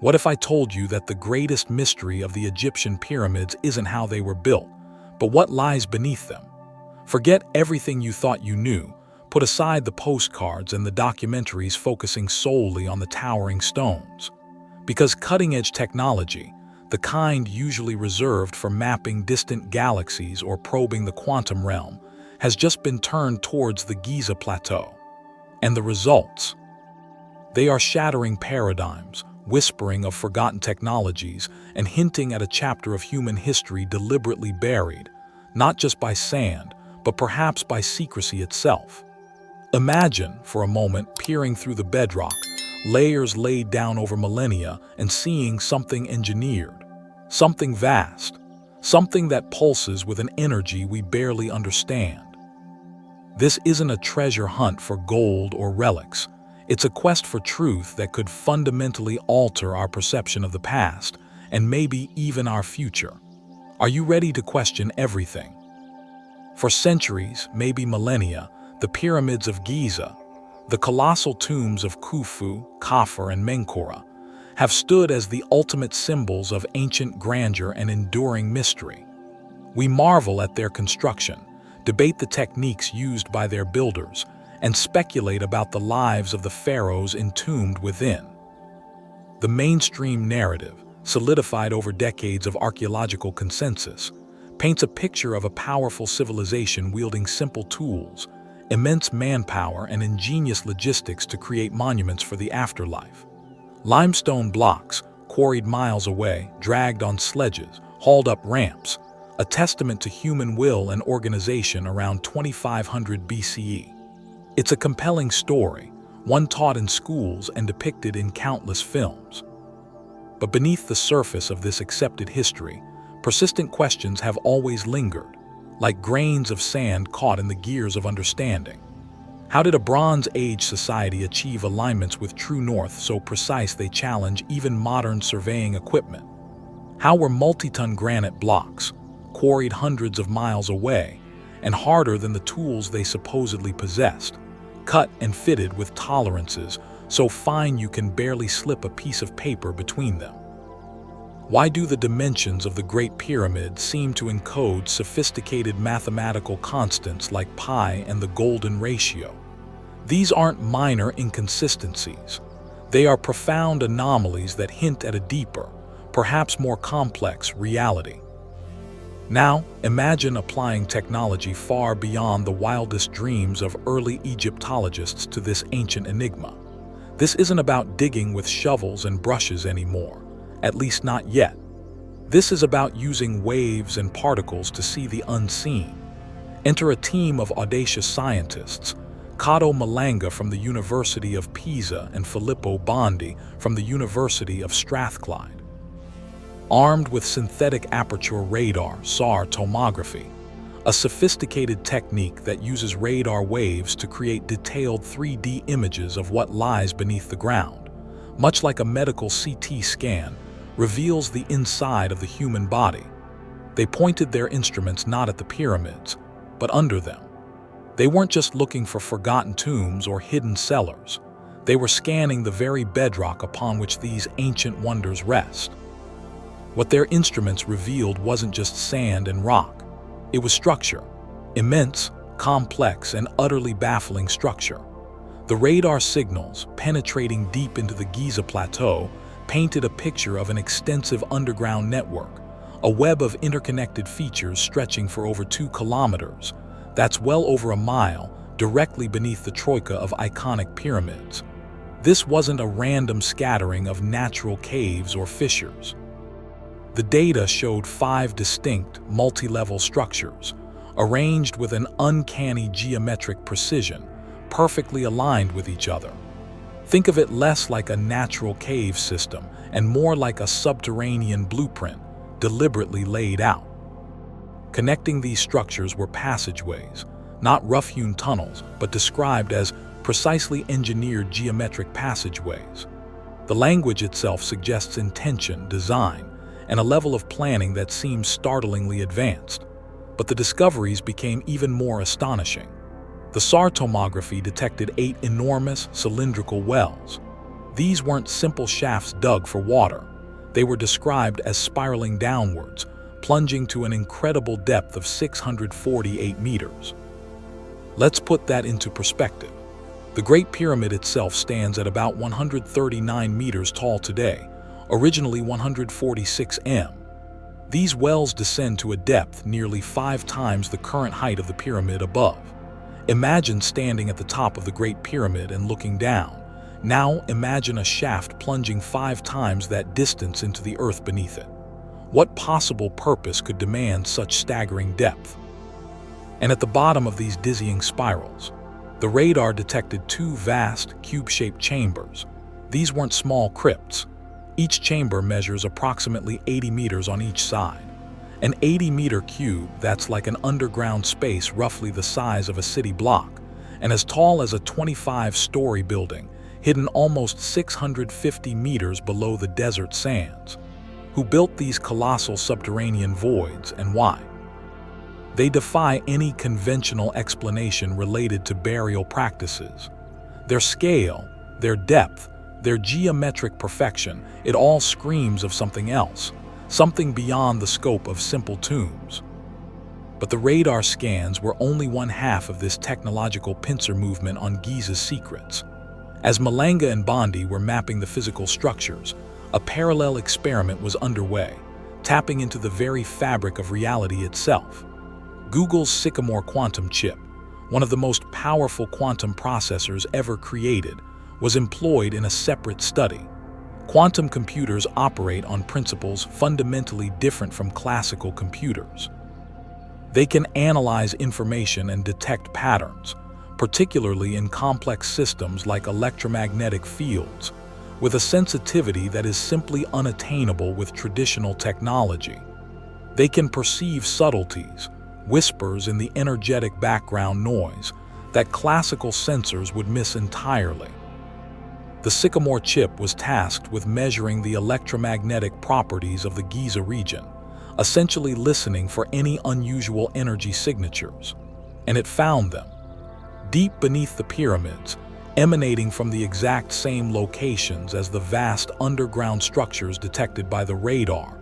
What if I told you that the greatest mystery of the Egyptian pyramids isn't how they were built, but what lies beneath them? Forget everything you thought you knew. Put aside the postcards and the documentaries focusing solely on the towering stones. Because cutting-edge technology, the kind usually reserved for mapping distant galaxies or probing the quantum realm, has just been turned towards the Giza plateau. And the results? They are shattering paradigms, whispering of forgotten technologies, and hinting at a chapter of human history deliberately buried, not just by sand, but perhaps by secrecy itself. Imagine, for a moment, peering through the bedrock, layers laid down over millennia, and seeing something engineered, something vast, something that pulses with an energy we barely understand. This isn't a treasure hunt for gold or relics. It's a quest for truth that could fundamentally alter our perception of the past, and maybe even our future. Are you ready to question everything? For centuries, maybe millennia, the pyramids of Giza, the colossal tombs of Khufu, Khafre, and Menkaure, have stood as the ultimate symbols of ancient grandeur and enduring mystery. We marvel at their construction, debate the techniques used by their builders, and speculate about the lives of the pharaohs entombed within. The mainstream narrative, solidified over decades of archaeological consensus, paints a picture of a powerful civilization wielding simple tools, immense manpower, and ingenious logistics to create monuments for the afterlife. Limestone blocks, quarried miles away, dragged on sledges, hauled up ramps, a testament to human will and organization around 2500 BCE. It's a compelling story, one taught in schools and depicted in countless films. But beneath the surface of this accepted history, persistent questions have always lingered, like grains of sand caught in the gears of understanding. How did a Bronze Age society achieve alignments with true north so precise they challenge even modern surveying equipment? How were multi-ton granite blocks, quarried hundreds of miles away, and harder than the tools they supposedly possessed, cut and fitted with tolerances so fine you can barely slip a piece of paper between them? Why do the dimensions of the Great Pyramid seem to encode sophisticated mathematical constants like pi and the golden ratio? These aren't minor inconsistencies. They are profound anomalies that hint at a deeper, perhaps more complex reality. Now, imagine applying technology far beyond the wildest dreams of early Egyptologists to this ancient enigma. This isn't about digging with shovels and brushes anymore, at least not yet. This is about using waves and particles to see the unseen. Enter a team of audacious scientists, Kato Malanga from the University of Pisa and Filippo Bondi from the University of Strathclyde. Armed with synthetic aperture radar (SAR) tomography, a sophisticated technique that uses radar waves to create detailed 3D images of what lies beneath the ground, much like a medical CT scan, reveals the inside of the human body. They pointed their instruments not at the pyramids, but under them. They weren't just looking for forgotten tombs or hidden cellars. They were scanning the very bedrock upon which these ancient wonders rest. What their instruments revealed wasn't just sand and rock. It was structure. Immense, complex, and utterly baffling structure. The radar signals, penetrating deep into the Giza plateau, painted a picture of an extensive underground network, a web of interconnected features stretching for over 2 kilometers. That's well over a mile, directly beneath the troika of iconic pyramids. This wasn't a random scattering of natural caves or fissures. The data showed 5 distinct, multi-level structures, arranged with an uncanny geometric precision, perfectly aligned with each other. Think of it less like a natural cave system and more like a subterranean blueprint, deliberately laid out. Connecting these structures were passageways, not rough-hewn tunnels, but described as precisely engineered geometric passageways. The language itself suggests intention, design, and a level of planning that seems startlingly advanced. But the discoveries became even more astonishing. The SAR tomography detected 8 enormous cylindrical wells. These weren't simple shafts dug for water. They were described as spiraling downwards, plunging to an incredible depth of 648 meters. Let's put that into perspective. The Great Pyramid itself stands at about 139 meters tall today, originally 146 m. These wells descend to a depth nearly 5 times the current height of the pyramid above. Imagine standing at the top of the Great Pyramid and looking down. Now imagine a shaft plunging 5 times that distance into the earth beneath it. What possible purpose could demand such staggering depth? And at the bottom of these dizzying spirals, the radar detected 2 vast, cube-shaped chambers. These weren't small crypts. Each chamber measures approximately 80 meters on each side. An 80-meter cube, that's like an underground space roughly the size of a city block, and as tall as a 25-story building, hidden almost 650 meters below the desert sands. Who built these colossal subterranean voids and why? They defy any conventional explanation related to burial practices. Their scale, their depth, their geometric perfection, it all screams of something else, something beyond the scope of simple tombs. But the radar scans were only one half of this technological pincer movement on Giza's secrets. As Malanga and Bondi were mapping the physical structures, a parallel experiment was underway, tapping into the very fabric of reality itself. Google's Sycamore quantum chip, one of the most powerful quantum processors ever created, was employed in a separate study. Quantum computers operate on principles fundamentally different from classical computers. They can analyze information and detect patterns, particularly in complex systems like electromagnetic fields, with a sensitivity that is simply unattainable with traditional technology. They can perceive subtleties, whispers in the energetic background noise that classical sensors would miss entirely. The Sycamore chip was tasked with measuring the electromagnetic properties of the Giza region, essentially listening for any unusual energy signatures. And it found them. Deep beneath the pyramids, emanating from the exact same locations as the vast underground structures detected by the radar,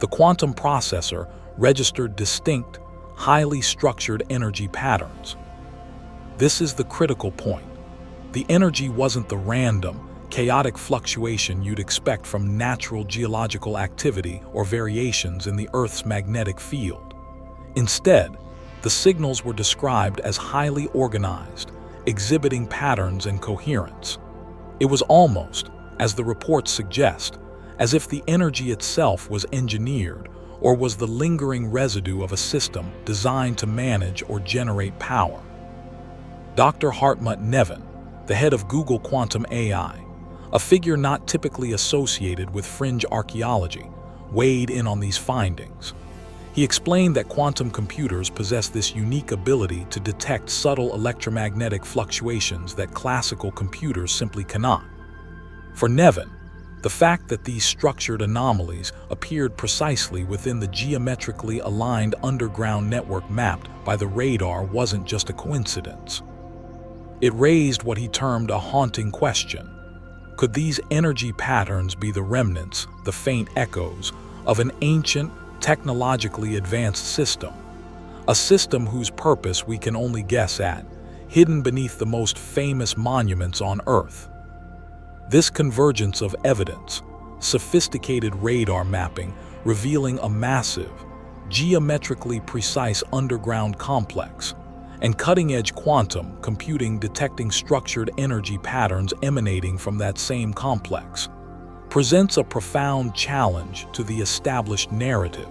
the quantum processor registered distinct, highly structured energy patterns. This is the critical point. The energy wasn't the random, chaotic fluctuation you'd expect from natural geological activity or variations in the Earth's magnetic field. Instead, the signals were described as highly organized, exhibiting patterns and coherence. It was almost, as the reports suggest, as if the energy itself was engineered or was the lingering residue of a system designed to manage or generate power. Dr. Hartmut Neven, the head of Google Quantum AI, a figure not typically associated with fringe archaeology, weighed in on these findings. He explained that quantum computers possess this unique ability to detect subtle electromagnetic fluctuations that classical computers simply cannot. For Neven, the fact that these structured anomalies appeared precisely within the geometrically aligned underground network mapped by the radar wasn't just a coincidence. It raised what he termed a haunting question. Could these energy patterns be the remnants, the faint echoes, of an ancient, technologically advanced system? A system whose purpose we can only guess at, hidden beneath the most famous monuments on Earth. This convergence of evidence, sophisticated radar mapping revealing a massive, geometrically precise underground complex, and cutting-edge quantum computing detecting structured energy patterns emanating from that same complex, presents a profound challenge to the established narrative.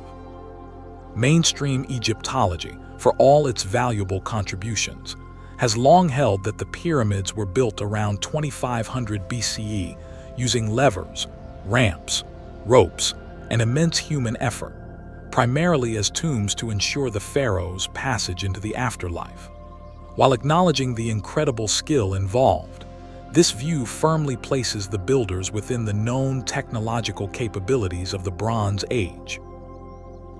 Mainstream Egyptology, for all its valuable contributions, has long held that the pyramids were built around 2500 BCE using levers, ramps, ropes, and immense human effort, primarily as tombs to ensure the pharaoh's passage into the afterlife. While acknowledging the incredible skill involved, this view firmly places the builders within the known technological capabilities of the Bronze Age.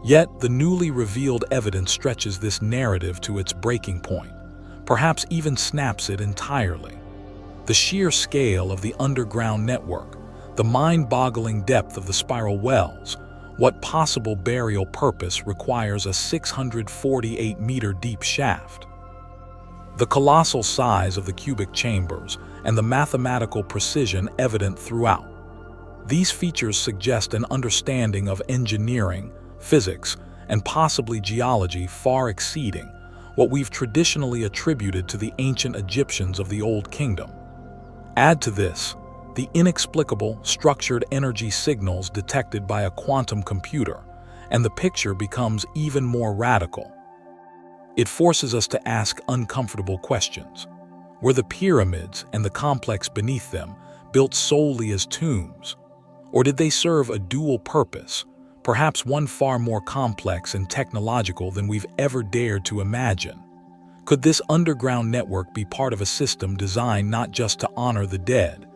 Yet, the newly revealed evidence stretches this narrative to its breaking point, perhaps even snaps it entirely. The sheer scale of the underground network, the mind-boggling depth of the spiral wells, what possible burial purpose requires a 648-meter deep shaft? The colossal size of the cubic chambers and the mathematical precision evident throughout. These features suggest an understanding of engineering, physics, and possibly geology far exceeding what we've traditionally attributed to the ancient Egyptians of the Old Kingdom. Add to this the inexplicable, structured energy signals detected by a quantum computer, and the picture becomes even more radical. It forces us to ask uncomfortable questions. Were the pyramids and the complex beneath them built solely as tombs? Or did they serve a dual purpose, perhaps one far more complex and technological than we've ever dared to imagine? Could this underground network be part of a system designed not just to honor the dead,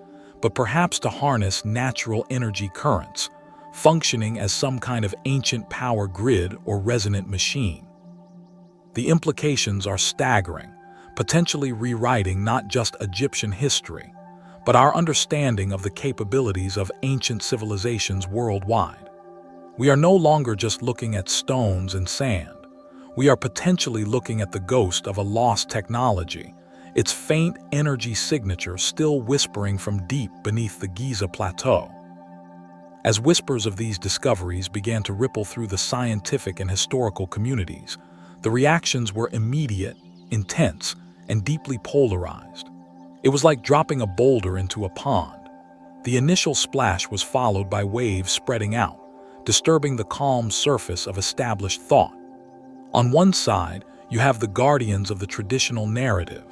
but perhaps to harness natural energy currents, functioning as some kind of ancient power grid or resonant machine? The implications are staggering, potentially rewriting not just Egyptian history, but our understanding of the capabilities of ancient civilizations worldwide. We are no longer just looking at stones and sand. We are potentially looking at the ghost of a lost technology, its faint energy signature still whispering from deep beneath the Giza plateau. As whispers of these discoveries began to ripple through the scientific and historical communities, the reactions were immediate, intense, and deeply polarized. It was like dropping a boulder into a pond. The initial splash was followed by waves spreading out, disturbing the calm surface of established thought. On one side, you have the guardians of the traditional narrative,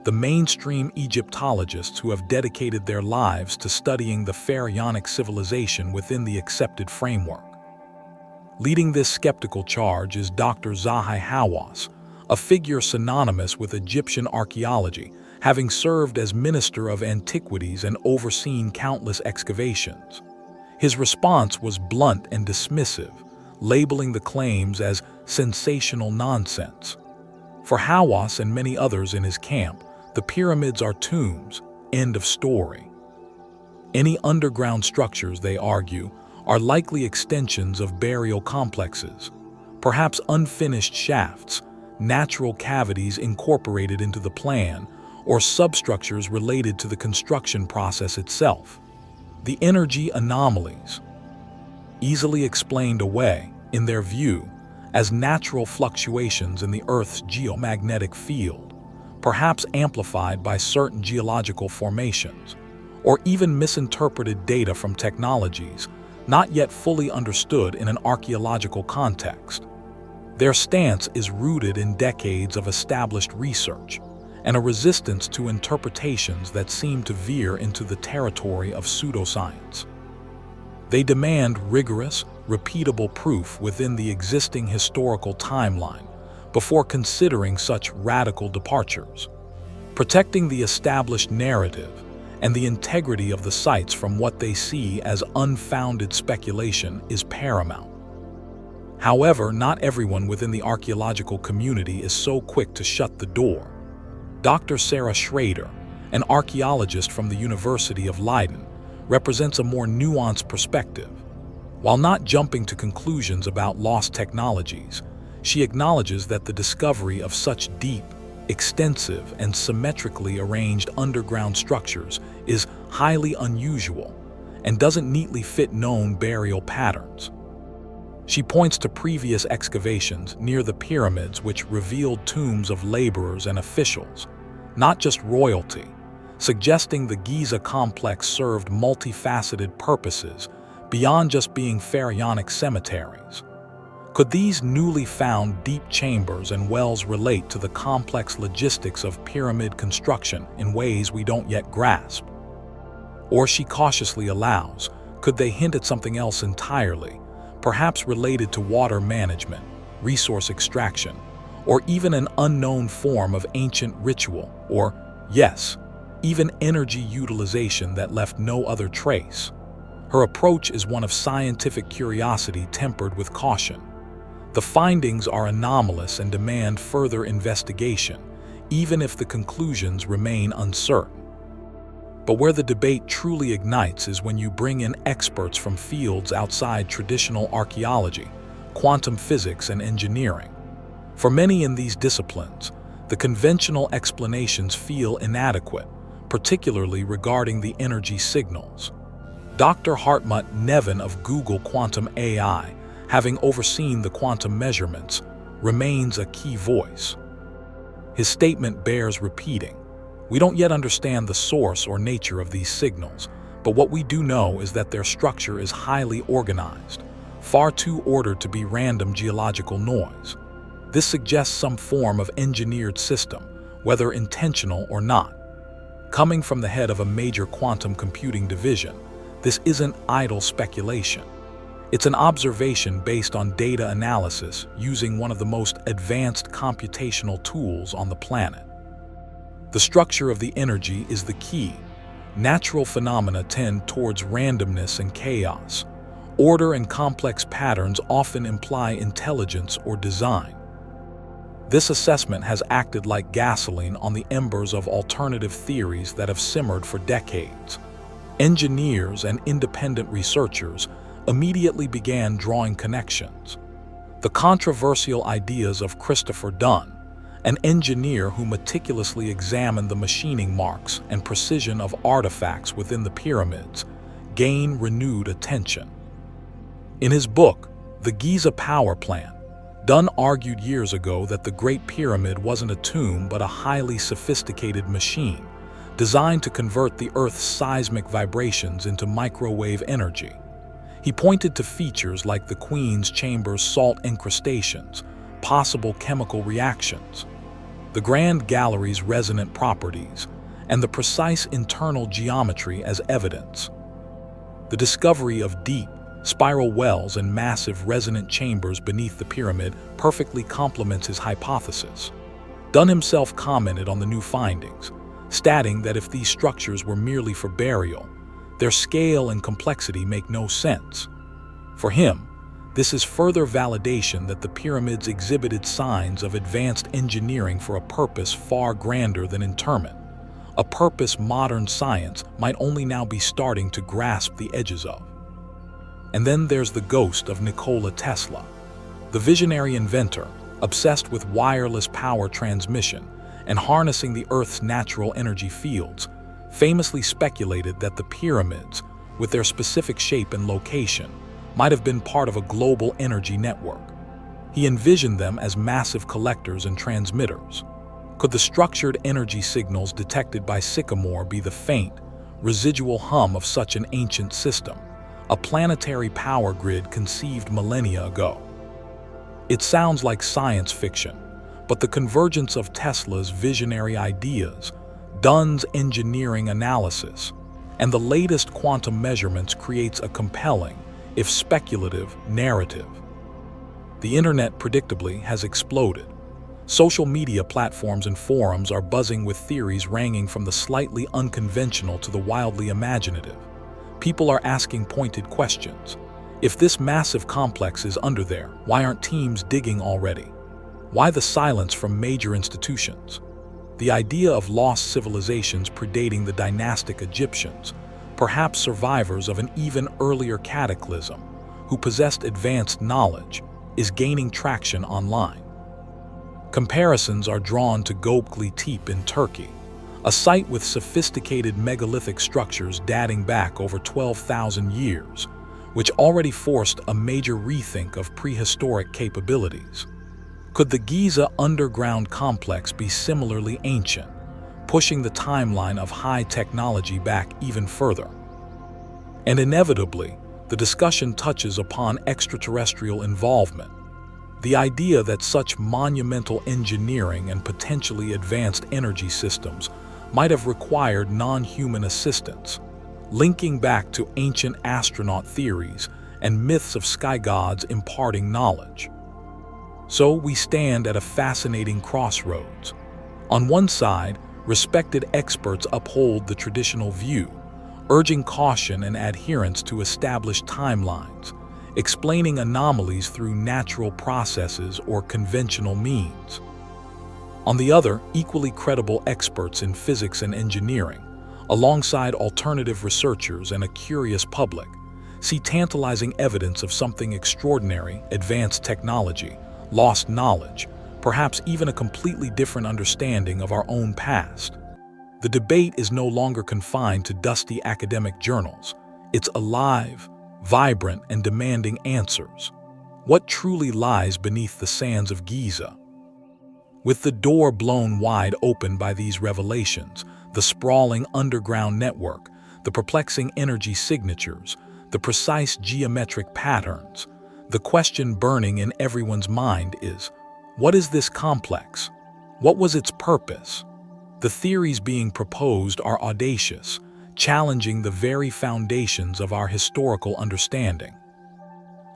the mainstream Egyptologists who have dedicated their lives to studying the pharaonic civilization within the accepted framework. Leading this skeptical charge is Dr. Zahi Hawass, a figure synonymous with Egyptian archaeology, having served as Minister of Antiquities and overseen countless excavations. His response was blunt and dismissive, labeling the claims as sensational nonsense. For Hawass and many others in his camp, the pyramids are tombs, end of story. Any underground structures, they argue, are likely extensions of burial complexes, perhaps unfinished shafts, natural cavities incorporated into the plan, or substructures related to the construction process itself. The energy anomalies, easily explained away, in their view, as natural fluctuations in the Earth's geomagnetic field, perhaps amplified by certain geological formations, or even misinterpreted data from technologies not yet fully understood in an archaeological context. Their stance is rooted in decades of established research and a resistance to interpretations that seem to veer into the territory of pseudoscience. They demand rigorous, repeatable proof within the existing historical timeline before considering such radical departures. Protecting the established narrative and the integrity of the sites from what they see as unfounded speculation is paramount. However, not everyone within the archaeological community is so quick to shut the door. Dr. Sarah Schrader, an archaeologist from the University of Leiden, represents a more nuanced perspective. While not jumping to conclusions about lost technologies, she acknowledges that the discovery of such deep, extensive, and symmetrically arranged underground structures is highly unusual and doesn't neatly fit known burial patterns. She points to previous excavations near the pyramids which revealed tombs of laborers and officials, not just royalty, suggesting the Giza complex served multifaceted purposes beyond just being pharaonic cemeteries. Could these newly found deep chambers and wells relate to the complex logistics of pyramid construction in ways we don't yet grasp? Or, she cautiously allows, could they hint at something else entirely, perhaps related to water management, resource extraction, or even an unknown form of ancient ritual, or, yes, even energy utilization that left no other trace? Her approach is one of scientific curiosity tempered with caution. The findings are anomalous and demand further investigation, even if the conclusions remain uncertain. But where the debate truly ignites is when you bring in experts from fields outside traditional archaeology, quantum physics, and engineering. For many in these disciplines, the conventional explanations feel inadequate, particularly regarding the energy signals. Dr. Hartmut Nevin of Google Quantum AI, having overseen the quantum measurements, remains a key voice. His statement bears repeating. We don't yet understand the source or nature of these signals, but what we do know is that their structure is highly organized, far too ordered to be random geological noise. This suggests some form of engineered system, whether intentional or not. Coming from the head of a major quantum computing division, this isn't idle speculation. It's an observation based on data analysis using one of the most advanced computational tools on the planet. The structure of the energy is the key. Natural phenomena tend towards randomness and chaos. Order and complex patterns often imply intelligence or design. This assessment has acted like gasoline on the embers of alternative theories that have simmered for decades. Engineers and independent researchers immediately began drawing connections. The controversial ideas of Christopher Dunn, an engineer who meticulously examined the machining marks and precision of artifacts within the pyramids, gain renewed attention. In his book, The Giza Power Plant, Dunn argued years ago that the Great Pyramid wasn't a tomb but a highly sophisticated machine, designed to convert the Earth's seismic vibrations into microwave energy. He pointed to features like the Queen's Chamber's salt incrustations, possible chemical reactions, the Grand Gallery's resonant properties, and the precise internal geometry as evidence. The discovery of deep, spiral wells and massive resonant chambers beneath the pyramid perfectly complements his hypothesis. Dunn himself commented on the new findings, stating that if these structures were merely for burial, their scale and complexity make no sense. For him, this is further validation that the pyramids exhibited signs of advanced engineering for a purpose far grander than interment, a purpose modern science might only now be starting to grasp the edges of. And then there's the ghost of Nikola Tesla. The visionary inventor, obsessed with wireless power transmission and harnessing the Earth's natural energy fields, famously speculated that the pyramids, with their specific shape and location, might have been part of a global energy network. He envisioned them as massive collectors and transmitters. Could the structured energy signals detected by Sycamore be the faint, residual hum of such an ancient system, a planetary power grid conceived millennia ago? It sounds like science fiction, but the convergence of Tesla's visionary ideas, Dunn's engineering analysis, and the latest quantum measurements creates a compelling, if speculative, narrative. The internet predictably has exploded. Social media platforms and forums are buzzing with theories ranging from the slightly unconventional to the wildly imaginative. People are asking pointed questions. If this massive complex is under there, why aren't teams digging already? Why the silence from major institutions? The idea of lost civilizations predating the dynastic Egyptians, perhaps survivors of an even earlier cataclysm, who possessed advanced knowledge, is gaining traction online. Comparisons are drawn to Göbekli Tepe in Turkey, a site with sophisticated megalithic structures dating back over 12,000 years, which already forced a major rethink of prehistoric capabilities. Could the Giza underground complex be similarly ancient, pushing the timeline of high technology back even further? And inevitably, the discussion touches upon extraterrestrial involvement. The idea that such monumental engineering and potentially advanced energy systems might have required non-human assistance, linking back to ancient astronaut theories and myths of sky gods imparting knowledge. So we stand at a fascinating crossroads. On one side, respected experts uphold the traditional view, urging caution and adherence to established timelines, explaining anomalies through natural processes or conventional means. On the other, equally credible experts in physics and engineering, alongside alternative researchers and a curious public, see tantalizing evidence of something extraordinary: advanced technology, lost knowledge, perhaps even a completely different understanding of our own past. The debate is no longer confined to dusty academic journals. It's alive, vibrant, and demanding answers. What truly lies beneath the sands of Giza? With the door blown wide open by these revelations, the sprawling underground network, the perplexing energy signatures, the precise geometric patterns, the question burning in everyone's mind is, what is this complex? What was its purpose? The theories being proposed are audacious, challenging the very foundations of our historical understanding.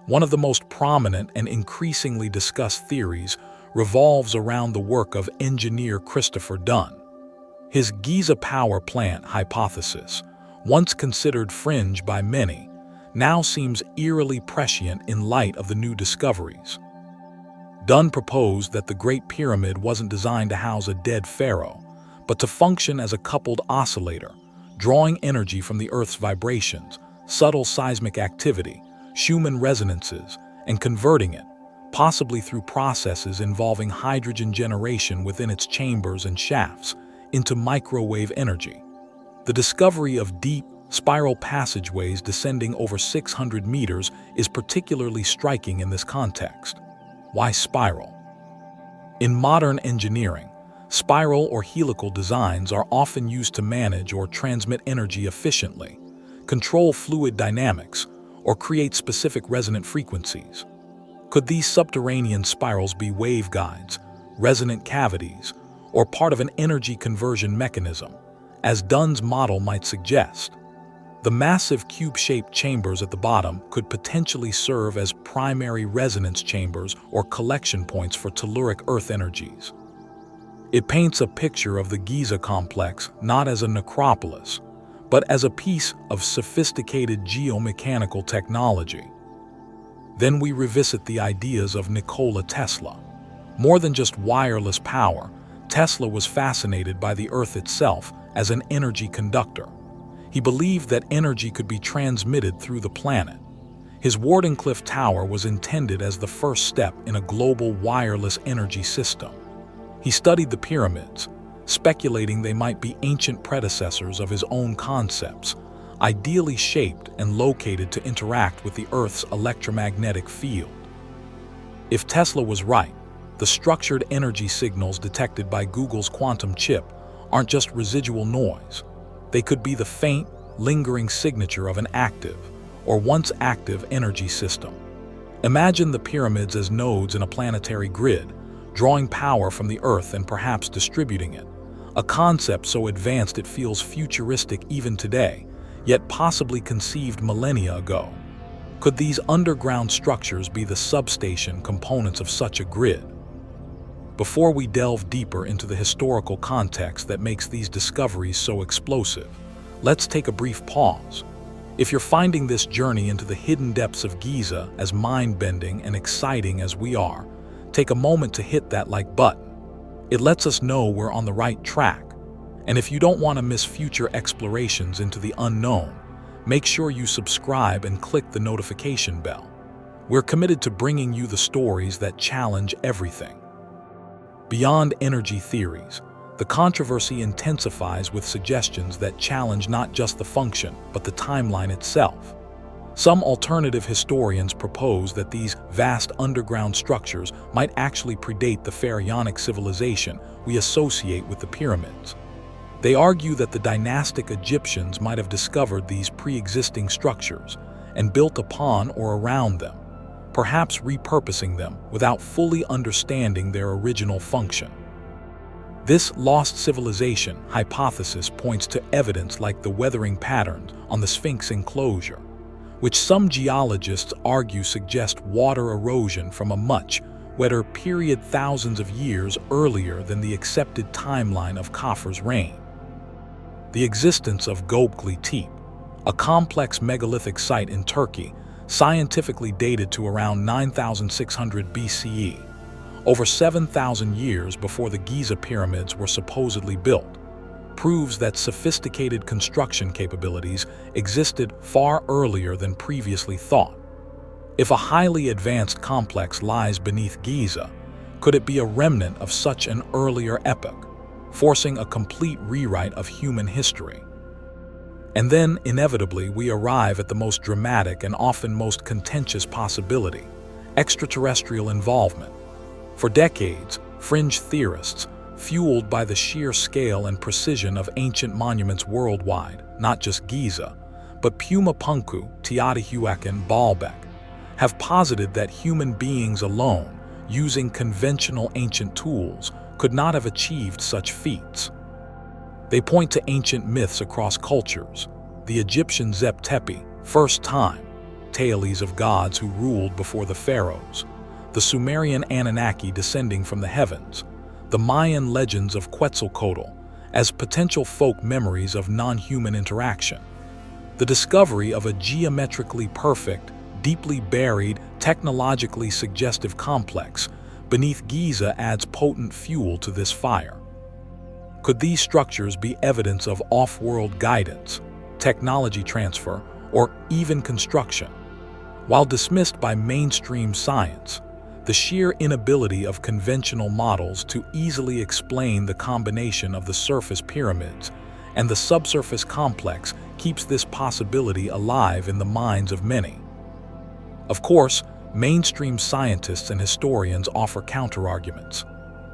One of the most prominent and increasingly discussed theories revolves around the work of engineer Christopher Dunn. His Giza power plant hypothesis, once considered fringe by many, now seems eerily prescient in light of the new discoveries. Dunn proposed that the Great Pyramid wasn't designed to house a dead pharaoh, but to function as a coupled oscillator, drawing energy from the Earth's vibrations, subtle seismic activity, Schumann resonances, and converting it, possibly through processes involving hydrogen generation within its chambers and shafts, into microwave energy. The discovery of deep, spiral passageways descending over 600 meters is particularly striking in this context. Why spiral? In modern engineering, spiral or helical designs are often used to manage or transmit energy efficiently, control fluid dynamics, or create specific resonant frequencies. Could these subterranean spirals be waveguides, resonant cavities, or part of an energy conversion mechanism, as Dunn's model might suggest? The massive cube-shaped chambers at the bottom could potentially serve as primary resonance chambers or collection points for telluric Earth energies. It paints a picture of the Giza complex not as a necropolis, but as a piece of sophisticated geomechanical technology. Then we revisit the ideas of Nikola Tesla. More than just wireless power, Tesla was fascinated by the Earth itself as an energy conductor. He believed that energy could be transmitted through the planet. His Wardenclyffe Tower was intended as the first step in a global wireless energy system. He studied the pyramids, speculating they might be ancient predecessors of his own concepts, ideally shaped and located to interact with the Earth's electromagnetic field. If Tesla was right, the structured energy signals detected by Google's quantum chip aren't just residual noise. They could be the faint, lingering signature of an active, or once active, energy system. Imagine the pyramids as nodes in a planetary grid, drawing power from the Earth and perhaps distributing it, a concept so advanced it feels futuristic even today, yet possibly conceived millennia ago. Could these underground structures be the substation components of such a grid? Before we delve deeper into the historical context that makes these discoveries so explosive, let's take a brief pause. If you're finding this journey into the hidden depths of Giza as mind-bending and exciting as we are, take a moment to hit that like button. It lets us know we're on the right track. And if you don't want to miss future explorations into the unknown, make sure you subscribe and click the notification bell. We're committed to bringing you the stories that challenge everything. Beyond energy theories, the controversy intensifies with suggestions that challenge not just the function, but the timeline itself. Some alternative historians propose that these vast underground structures might actually predate the pharaonic civilization we associate with the pyramids. They argue that the dynastic Egyptians might have discovered these pre-existing structures and built upon or around them, perhaps repurposing them without fully understanding their original function. This lost civilization hypothesis points to evidence like the weathering patterns on the Sphinx enclosure, which some geologists argue suggest water erosion from a much wetter period thousands of years earlier than the accepted timeline of Khafre's reign. The existence of Göbekli Tepe, a complex megalithic site in Turkey, scientifically dated to around 9,600 BCE, over 7,000 years before the Giza pyramids were supposedly built, proves that sophisticated construction capabilities existed far earlier than previously thought. If a highly advanced complex lies beneath Giza, could it be a remnant of such an earlier epoch, forcing a complete rewrite of human history? And then, inevitably, we arrive at the most dramatic and often most contentious possibility: extraterrestrial involvement. For decades, fringe theorists, fueled by the sheer scale and precision of ancient monuments worldwide, not just Giza, but Puma Punku, Teotihuacan, Baalbek, have posited that human beings alone, using conventional ancient tools, could not have achieved such feats. They point to ancient myths across cultures: the Egyptian Zep Tepi, first time, tales of gods who ruled before the pharaohs; the Sumerian Anunnaki descending from the heavens; the Mayan legends of Quetzalcoatl, as potential folk memories of non-human interaction. The discovery of a geometrically perfect, deeply buried, technologically suggestive complex beneath Giza adds potent fuel to this fire. Could these structures be evidence of off-world guidance, technology transfer, or even construction? While dismissed by mainstream science, the sheer inability of conventional models to easily explain the combination of the surface pyramids and the subsurface complex keeps this possibility alive in the minds of many. Of course, mainstream scientists and historians offer counterarguments.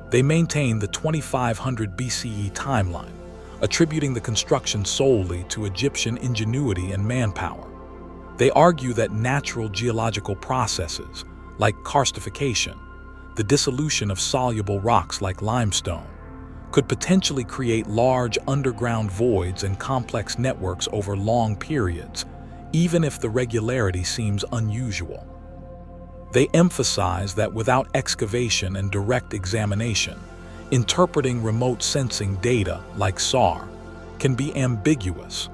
They maintain the 2500 BCE timeline, attributing the construction solely to Egyptian ingenuity and manpower. They argue that natural geological processes, like karstification, the dissolution of soluble rocks like limestone, could potentially create large underground voids and complex networks over long periods, even if the regularity seems unusual. They emphasize that without excavation and direct examination, interpreting remote sensing data, like SAR, can be ambiguous.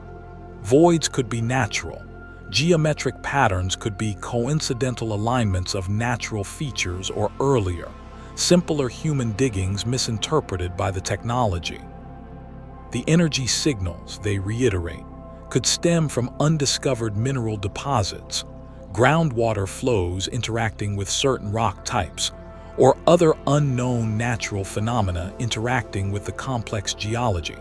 Voids could be natural. Geometric patterns could be coincidental alignments of natural features, or earlier, simpler human diggings misinterpreted by the technology. The energy signals, they reiterate, could stem from undiscovered mineral deposits, groundwater flows interacting with certain rock types, or other unknown natural phenomena interacting with the complex geology.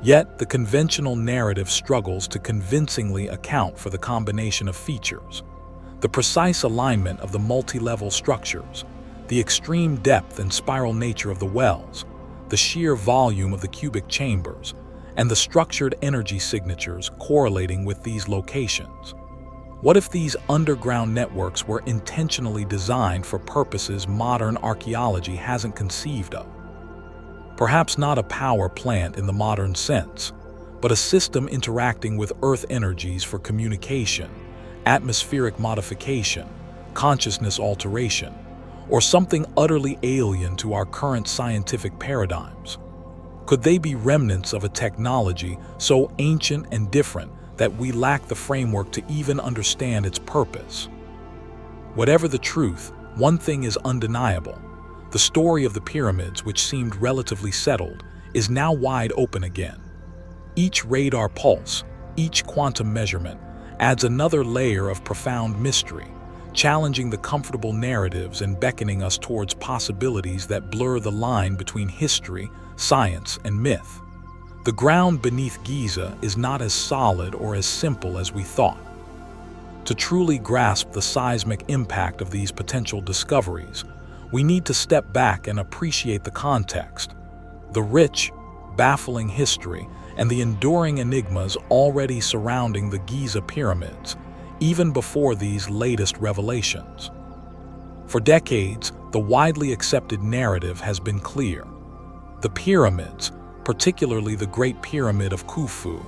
Yet, the conventional narrative struggles to convincingly account for the combination of features: the precise alignment of the multi-level structures, the extreme depth and spiral nature of the wells, the sheer volume of the cubic chambers, and the structured energy signatures correlating with these locations. What if these underground networks were intentionally designed for purposes modern archaeology hasn't conceived of? Perhaps not a power plant in the modern sense, but a system interacting with Earth energies for communication, atmospheric modification, consciousness alteration, or something utterly alien to our current scientific paradigms. Could they be remnants of a technology so ancient and different that we lack the framework to even understand its purpose? Whatever the truth, one thing is undeniable: the story of the pyramids, which seemed relatively settled, is now wide open again. Each radar pulse, each quantum measurement, adds another layer of profound mystery, challenging the comfortable narratives and beckoning us towards possibilities that blur the line between history, science, and myth. The ground beneath Giza is not as solid or as simple as we thought. To truly grasp the seismic impact of these potential discoveries, we need to step back and appreciate the context, the rich, baffling history, and the enduring enigmas already surrounding the Giza pyramids, even before these latest revelations. For decades, the widely accepted narrative has been clear. The pyramids, particularly the Great Pyramid of Khufu,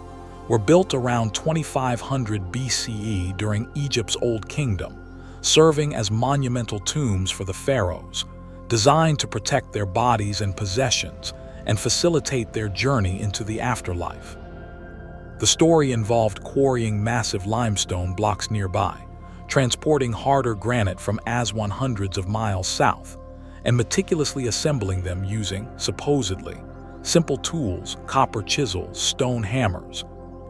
were built around 2500 BCE during Egypt's Old Kingdom, serving as monumental tombs for the pharaohs, designed to protect their bodies and possessions and facilitate their journey into the afterlife. The story involved quarrying massive limestone blocks nearby, transporting harder granite from Aswan hundreds of miles south, and meticulously assembling them using, supposedly, Simple tools, copper chisels, stone hammers.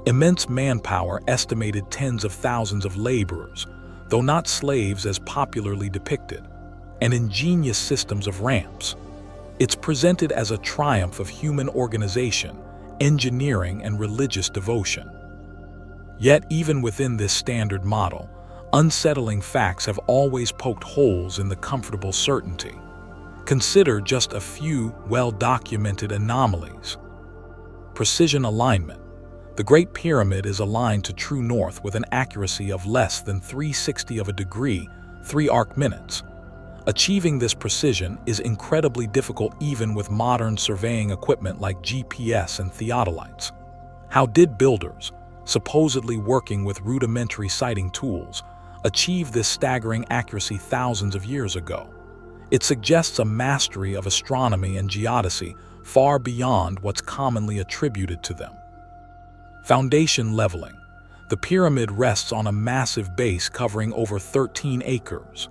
Immense manpower, estimated tens of thousands of laborers, though not slaves as popularly depicted, and ingenious systems of ramps. It's presented as a triumph of human organization, engineering, and religious devotion. Yet, even within this standard model, unsettling facts have always poked holes in the comfortable certainty. Consider just a few well-documented anomalies. Precision alignment. The Great Pyramid is aligned to true north with an accuracy of less than 3/60 of a degree, 3 arc minutes. Achieving this precision is incredibly difficult even with modern surveying equipment like GPS and theodolites. How did builders, supposedly working with rudimentary sighting tools, achieve this staggering accuracy thousands of years ago? It suggests a mastery of astronomy and geodesy far beyond what's commonly attributed to them. Foundation leveling. The pyramid rests on a massive base covering over 13 acres.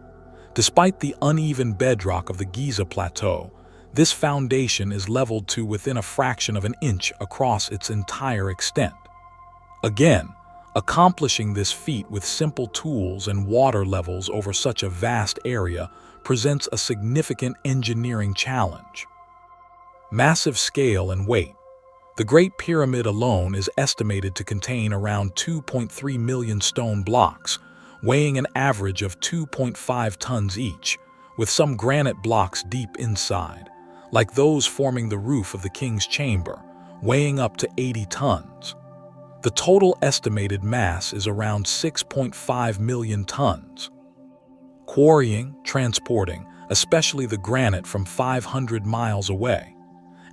Despite the uneven bedrock of the Giza plateau, this foundation is leveled to within a fraction of an inch across its entire extent. Again, accomplishing this feat with simple tools and water levels over such a vast area presents a significant engineering challenge. Massive scale and weight. The Great Pyramid alone is estimated to contain around 2.3 million stone blocks, weighing an average of 2.5 tons each, with some granite blocks deep inside, like those forming the roof of the king's chamber, weighing up to 80 tons. The total estimated mass is around 6.5 million tons. Quarrying, transporting, especially the granite from 500 miles away,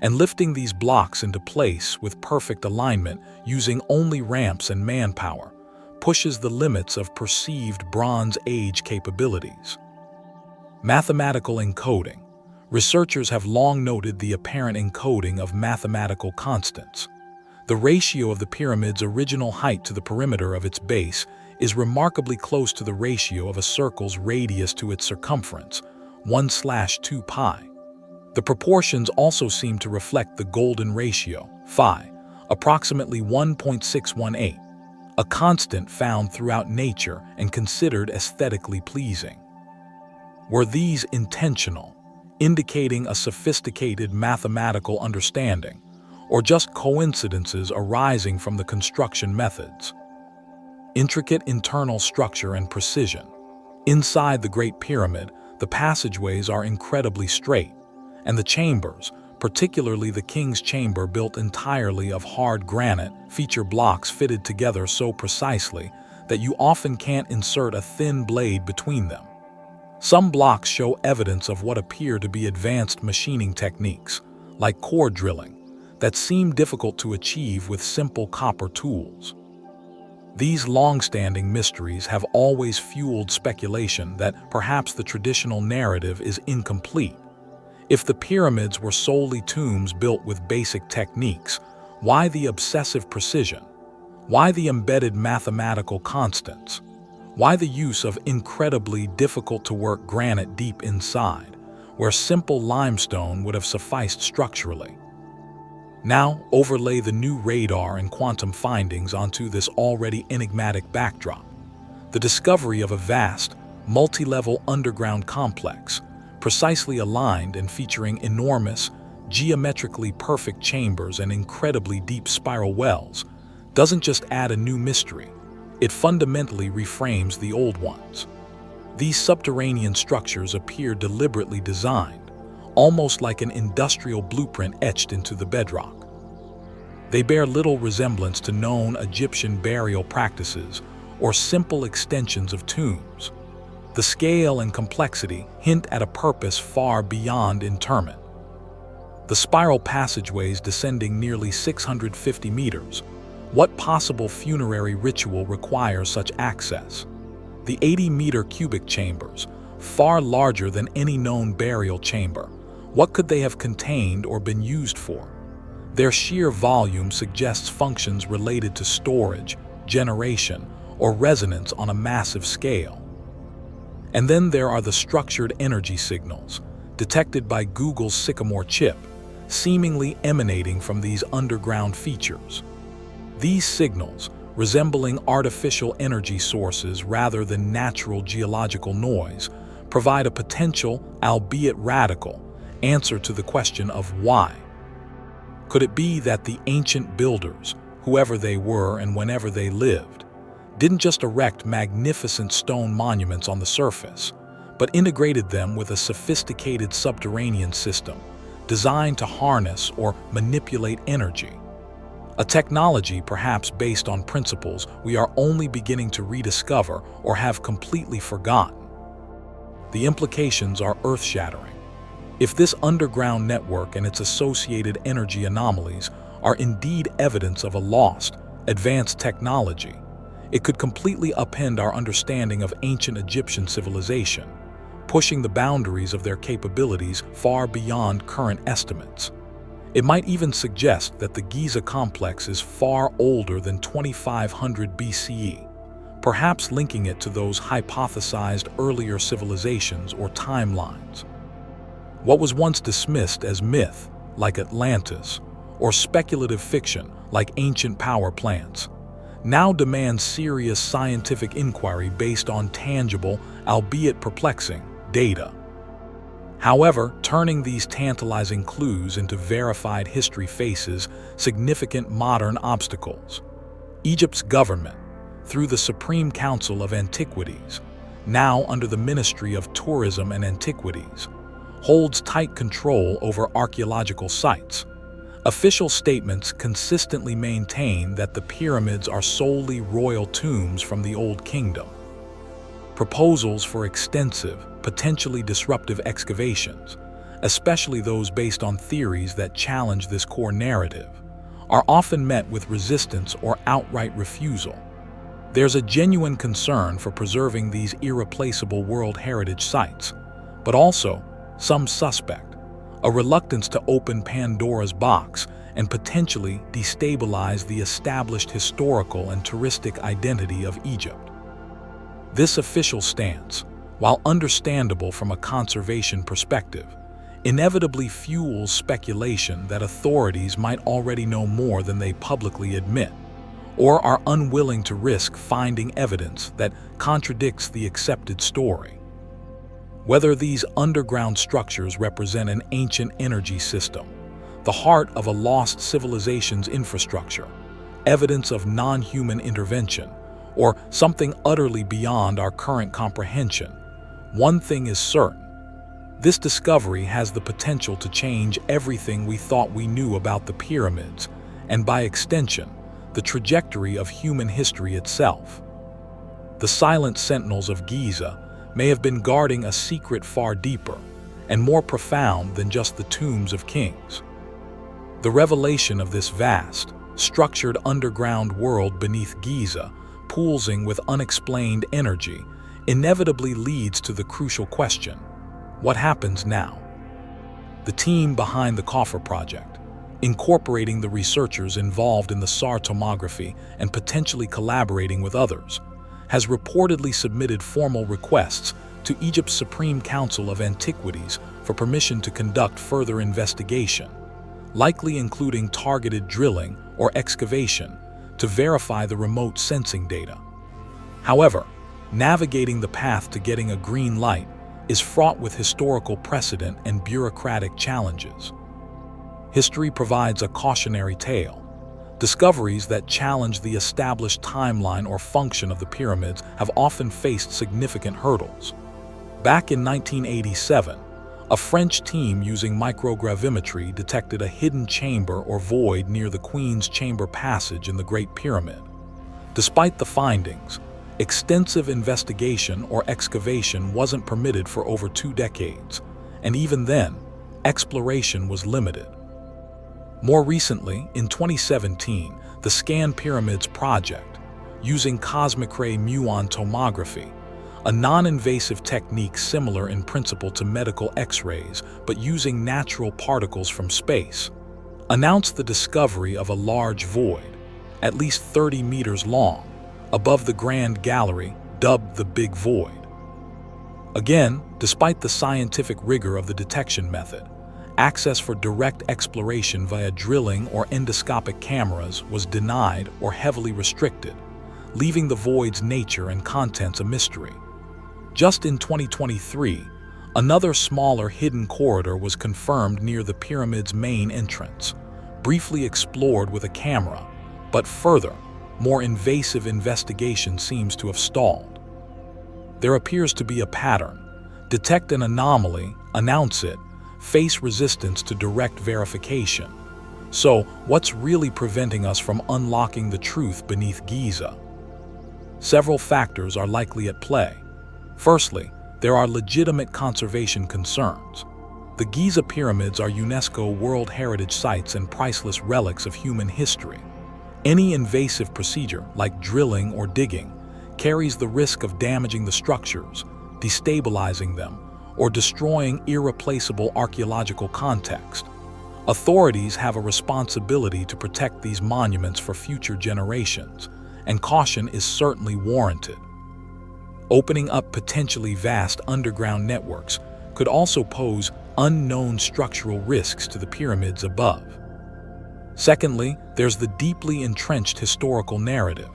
and lifting these blocks into place with perfect alignment using only ramps and manpower, pushes the limits of perceived Bronze Age capabilities. Mathematical encoding. Researchers have long noted the apparent encoding of mathematical constants. The ratio of the pyramid's original height to the perimeter of its base is remarkably close to the ratio of a circle's radius to its circumference, 1/2 pi. The proportions also seem to reflect the golden ratio, phi, approximately 1.618, a constant found throughout nature and considered aesthetically pleasing. Were these intentional, indicating a sophisticated mathematical understanding, or just coincidences arising from the construction methods? Intricate internal structure and precision. Inside the Great Pyramid, the passageways are incredibly straight, and the chambers, particularly the king's chamber built entirely of hard granite, feature blocks fitted together so precisely that you often can't insert a thin blade between them. Some blocks show evidence of what appear to be advanced machining techniques, like core drilling, that seem difficult to achieve with simple copper tools. These long-standing mysteries have always fueled speculation that perhaps the traditional narrative is incomplete. If the pyramids were solely tombs built with basic techniques, why the obsessive precision? Why the embedded mathematical constants? Why the use of incredibly difficult-to-work granite deep inside, where simple limestone would have sufficed structurally? Now, overlay the new radar and quantum findings onto this already enigmatic backdrop. The discovery of a vast, multi-level underground complex, precisely aligned and featuring enormous, geometrically perfect chambers and incredibly deep spiral wells, doesn't just add a new mystery, it fundamentally reframes the old ones. These subterranean structures appear deliberately designed, almost like an industrial blueprint etched into the bedrock. They bear little resemblance to known Egyptian burial practices or simple extensions of tombs. The scale and complexity hint at a purpose far beyond interment. The spiral passageways descending nearly 650 meters. What possible funerary ritual requires such access? The 80-meter cubic chambers, far larger than any known burial chamber. What could they have contained or been used for? Their sheer volume suggests functions related to storage, generation, or resonance on a massive scale. And then there are the structured energy signals, detected by Google's Sycamore chip, seemingly emanating from these underground features. These signals, resembling artificial energy sources rather than natural geological noise, provide a potential, albeit radical, answer to the question of why. Could it be that the ancient builders, whoever they were and whenever they lived, didn't just erect magnificent stone monuments on the surface, but integrated them with a sophisticated subterranean system designed to harness or manipulate energy? A technology perhaps based on principles we are only beginning to rediscover or have completely forgotten. The implications are earth-shattering. If this underground network and its associated energy anomalies are indeed evidence of a lost, advanced technology, it could completely upend our understanding of ancient Egyptian civilization, pushing the boundaries of their capabilities far beyond current estimates. It might even suggest that the Giza complex is far older than 2500 BCE, perhaps linking it to those hypothesized earlier civilizations or timelines. What was once dismissed as myth, like Atlantis, or speculative fiction, like ancient power plants, now demands serious scientific inquiry based on tangible, albeit perplexing, data. However, turning these tantalizing clues into verified history faces significant modern obstacles. Egypt's government, through the Supreme Council of Antiquities, now under the Ministry of Tourism and Antiquities, holds tight control over archaeological sites. Official statements consistently maintain that the pyramids are solely royal tombs from the Old Kingdom. Proposals for extensive, potentially disruptive excavations, especially those based on theories that challenge this core narrative, are often met with resistance or outright refusal. There's a genuine concern for preserving these irreplaceable World Heritage sites, but also, some suspect, a reluctance to open Pandora's box and potentially destabilize the established historical and touristic identity of Egypt. This official stance, while understandable from a conservation perspective, inevitably fuels speculation that authorities might already know more than they publicly admit, or are unwilling to risk finding evidence that contradicts the accepted story. Whether these underground structures represent an ancient energy system, the heart of a lost civilization's infrastructure, evidence of non-human intervention, or something utterly beyond our current comprehension, one thing is certain: this discovery has the potential to change everything we thought we knew about the pyramids, and by extension, the trajectory of human history itself. The silent sentinels of Giza may have been guarding a secret far deeper and more profound than just the tombs of kings. The revelation of this vast, structured underground world beneath Giza, pulsing with unexplained energy, inevitably leads to the crucial question: what happens now? The team behind the Coffer Project, incorporating the researchers involved in the SAR tomography and potentially collaborating with others, has reportedly submitted formal requests to Egypt's Supreme Council of Antiquities for permission to conduct further investigation, likely including targeted drilling or excavation to verify the remote sensing data. However, navigating the path to getting a green light is fraught with historical precedent and bureaucratic challenges. History provides a cautionary tale. Discoveries that challenge the established timeline or function of the pyramids have often faced significant hurdles. Back in 1987, a French team using microgravimetry detected a hidden chamber or void near the Queen's Chamber passage in the Great Pyramid. Despite the findings, extensive investigation or excavation wasn't permitted for over 2 decades, and even then, exploration was limited. More recently, in 2017, the Scan Pyramids project, using cosmic ray muon tomography, a non-invasive technique similar in principle to medical X-rays but using natural particles from space, announced the discovery of a large void, at least 30 meters long, above the Grand Gallery, dubbed the Big Void. Again, despite the scientific rigor of the detection method, Access for direct exploration via drilling or endoscopic cameras was denied or heavily restricted, leaving the void's nature and contents a mystery. Just in 2023, another smaller hidden corridor was confirmed near the pyramid's main entrance, briefly explored with a camera, but further, more invasive investigation seems to have stalled. There appears to be a pattern. Detect an anomaly, announce it, face resistance to direct verification. So, what's really preventing us from unlocking the truth beneath Giza? Several factors are likely at play. Firstly, there are legitimate conservation concerns. The Giza pyramids are UNESCO World Heritage Sites and priceless relics of human history. Any invasive procedure, like drilling or digging, carries the risk of damaging the structures, destabilizing them, or destroying irreplaceable archaeological context. Authorities have a responsibility to protect these monuments for future generations, and caution is certainly warranted. Opening up potentially vast underground networks could also pose unknown structural risks to the pyramids above. Secondly, there's the deeply entrenched historical narrative.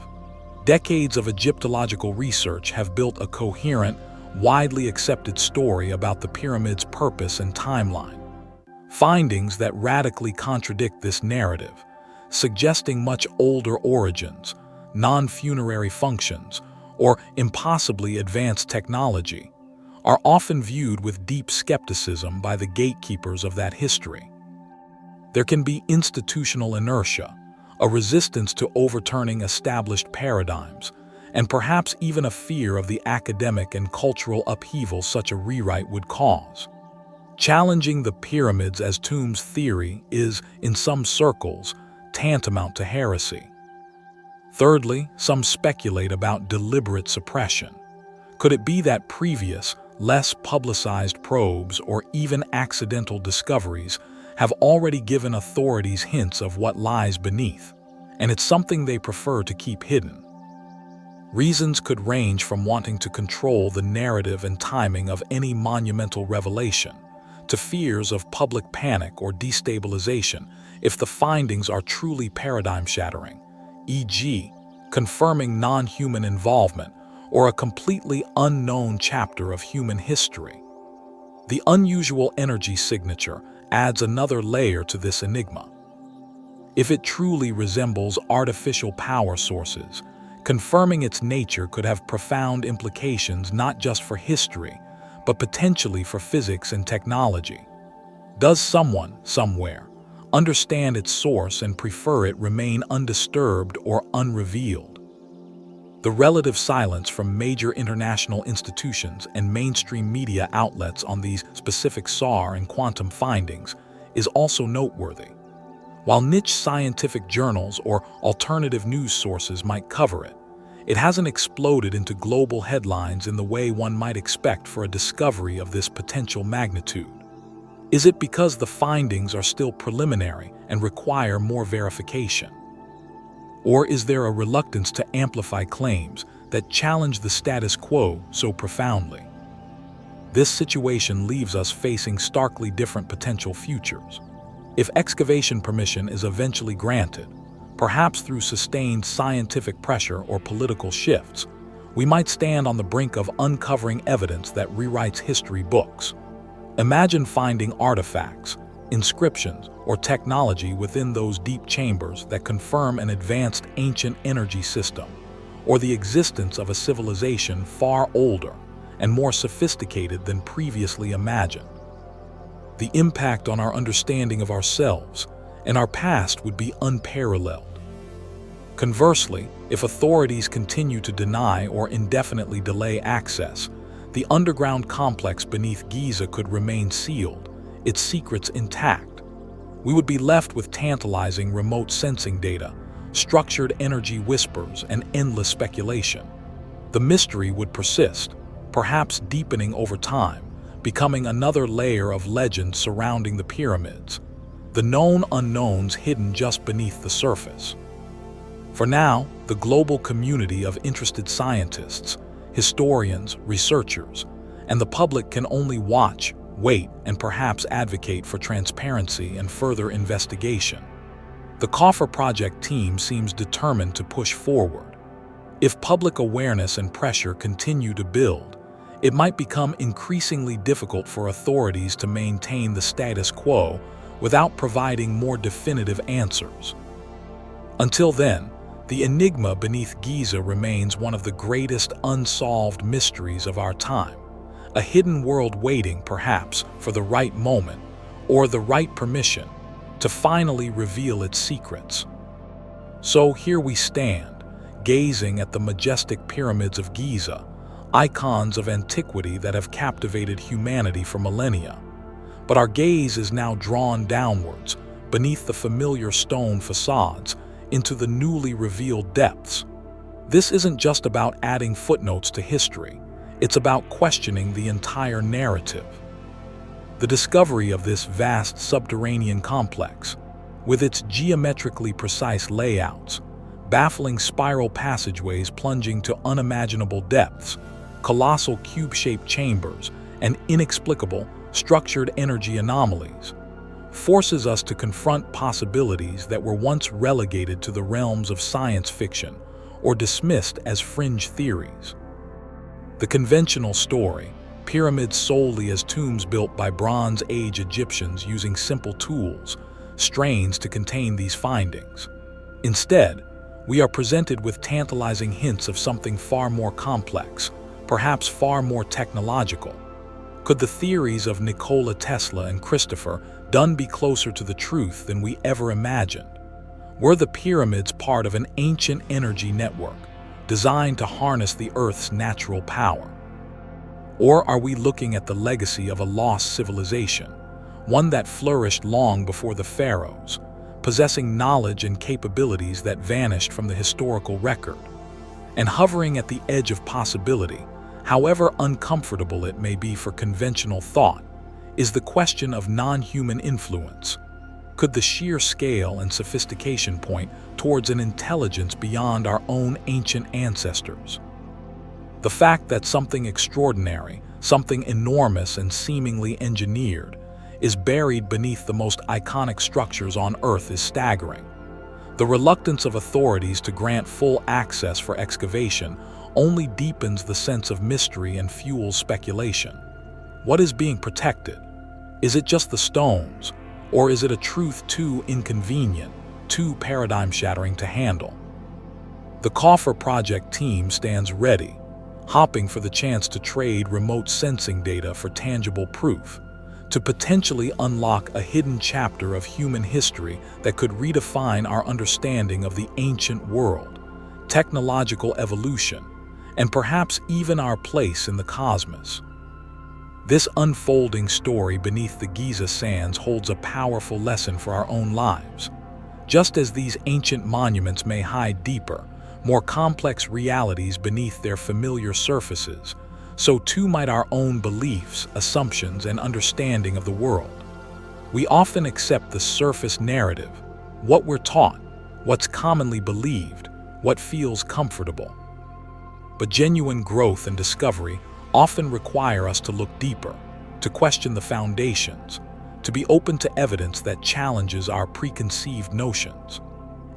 Decades of Egyptological research have built a coherent, widely accepted story about the pyramid's purpose and timeline. Findings that radically contradict this narrative, suggesting much older origins, non-funerary functions, or impossibly advanced technology, are often viewed with deep skepticism by the gatekeepers of that history. There can be institutional inertia, a resistance to overturning established paradigms, and perhaps even a fear of the academic and cultural upheaval such a rewrite would cause. Challenging the pyramids as tombs theory is, in some circles, tantamount to heresy. Thirdly, some speculate about deliberate suppression. Could it be that previous, less publicized probes or even accidental discoveries have already given authorities hints of what lies beneath, and it's something they prefer to keep hidden? Reasons could range from wanting to control the narrative and timing of any monumental revelation, to fears of public panic or destabilization if the findings are truly paradigm-shattering, e.g., confirming non-human involvement or a completely unknown chapter of human history. The unusual energy signature adds another layer to this enigma. If it truly resembles artificial power sources, confirming its nature could have profound implications not just for history, but potentially for physics and technology. Does someone, somewhere, understand its source and prefer it remain undisturbed or unrevealed? The relative silence from major international institutions and mainstream media outlets on these specific SAR and quantum findings is also noteworthy. While niche scientific journals or alternative news sources might cover it, it hasn't exploded into global headlines in the way one might expect for a discovery of this potential magnitude. Is it because the findings are still preliminary and require more verification? Or is there a reluctance to amplify claims that challenge the status quo so profoundly? This situation leaves us facing starkly different potential futures. If excavation permission is eventually granted, perhaps through sustained scientific pressure or political shifts, we might stand on the brink of uncovering evidence that rewrites history books. Imagine finding artifacts, inscriptions, or technology within those deep chambers that confirm an advanced ancient energy system, or the existence of a civilization far older and more sophisticated than previously imagined. The impact on our understanding of ourselves and our past would be unparalleled. Conversely, if authorities continue to deny or indefinitely delay access, the underground complex beneath Giza could remain sealed, its secrets intact. We would be left with tantalizing remote sensing data, structured energy whispers, and endless speculation. The mystery would persist, perhaps deepening over time, becoming another layer of legend surrounding the pyramids, the known unknowns hidden just beneath the surface. For now, the global community of interested scientists, historians, researchers, and the public can only watch, wait, and perhaps advocate for transparency and further investigation. The Coffer Project team seems determined to push forward. If public awareness and pressure continue to build, it might become increasingly difficult for authorities to maintain the status quo without providing more definitive answers. Until then, the enigma beneath Giza remains one of the greatest unsolved mysteries of our time, a hidden world waiting, perhaps, for the right moment or the right permission to finally reveal its secrets. So here we stand, gazing at the majestic pyramids of Giza, icons of antiquity that have captivated humanity for millennia. But our gaze is now drawn downwards, beneath the familiar stone facades, into the newly revealed depths. This isn't just about adding footnotes to history, it's about questioning the entire narrative. The discovery of this vast subterranean complex, with its geometrically precise layouts, baffling spiral passageways plunging to unimaginable depths, colossal cube-shaped chambers, and inexplicable structured energy anomalies, forces us to confront possibilities that were once relegated to the realms of science fiction or dismissed as fringe theories. The conventional story, pyramids solely as tombs built by Bronze Age Egyptians using simple tools, strains to contain these findings. Instead, we are presented with tantalizing hints of something far more complex, perhaps far more technological. Could the theories of Nikola Tesla and Christopher Dunn be closer to the truth than we ever imagined? Were the pyramids part of an ancient energy network designed to harness the Earth's natural power? Or are we looking at the legacy of a lost civilization, one that flourished long before the pharaohs, possessing knowledge and capabilities that vanished from the historical record? And hovering at the edge of possibility, however uncomfortable it may be for conventional thought, is the question of non-human influence. Could the sheer scale and sophistication point towards an intelligence beyond our own ancient ancestors? The fact that something extraordinary, something enormous and seemingly engineered, is buried beneath the most iconic structures on Earth is staggering. The reluctance of authorities to grant full access for excavation only deepens the sense of mystery and fuels speculation. What is being protected? Is it just the stones, or is it a truth too inconvenient, too paradigm-shattering to handle? The Coffer Project team stands ready, hopping for the chance to trade remote sensing data for tangible proof, to potentially unlock a hidden chapter of human history that could redefine our understanding of the ancient world, technological evolution, and perhaps even our place in the cosmos. This unfolding story beneath the Giza sands holds a powerful lesson for our own lives. Just as these ancient monuments may hide deeper, more complex realities beneath their familiar surfaces, so too might our own beliefs, assumptions, and understanding of the world. We often accept the surface narrative, what we're taught, what's commonly believed, what feels comfortable. But genuine growth and discovery often require us to look deeper, to question the foundations, to be open to evidence that challenges our preconceived notions.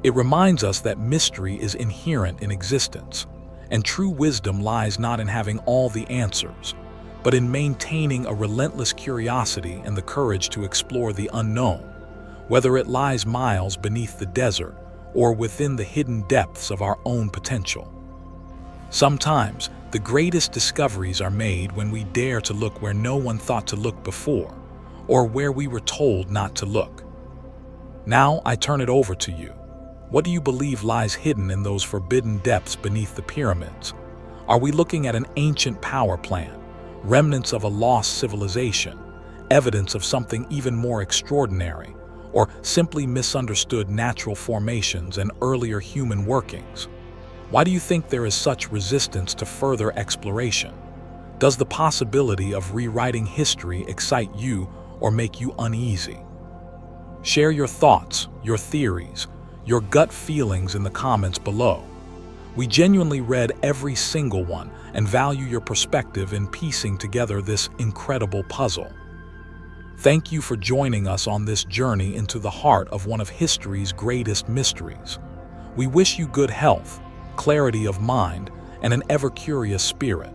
It reminds us that mystery is inherent in existence, and true wisdom lies not in having all the answers, but in maintaining a relentless curiosity and the courage to explore the unknown, whether it lies miles beneath the desert or within the hidden depths of our own potential. Sometimes, the greatest discoveries are made when we dare to look where no one thought to look before, or where we were told not to look. Now I turn it over to you. What do you believe lies hidden in those forbidden depths beneath the pyramids? Are we looking at an ancient power plant, remnants of a lost civilization, evidence of something even more extraordinary, or simply misunderstood natural formations and earlier human workings? Why do you think there is such resistance to further exploration? Does the possibility of rewriting history excite you or make you uneasy? Share your thoughts, your theories, your gut feelings in the comments below. We genuinely read every single one and value your perspective in piecing together this incredible puzzle. Thank you for joining us on this journey into the heart of one of history's greatest mysteries. We wish you good health, clarity of mind, and an ever-curious spirit.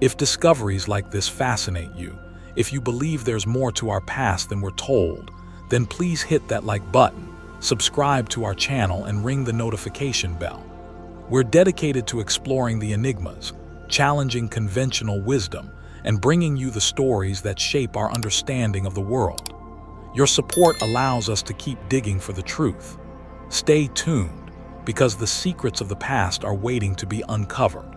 If discoveries like this fascinate you, if you believe there's more to our past than we're told, then please hit that like button, subscribe to our channel, and ring the notification bell. We're dedicated to exploring the enigmas, challenging conventional wisdom, and bringing you the stories that shape our understanding of the world. Your support allows us to keep digging for the truth. Stay tuned, because the secrets of the past are waiting to be uncovered.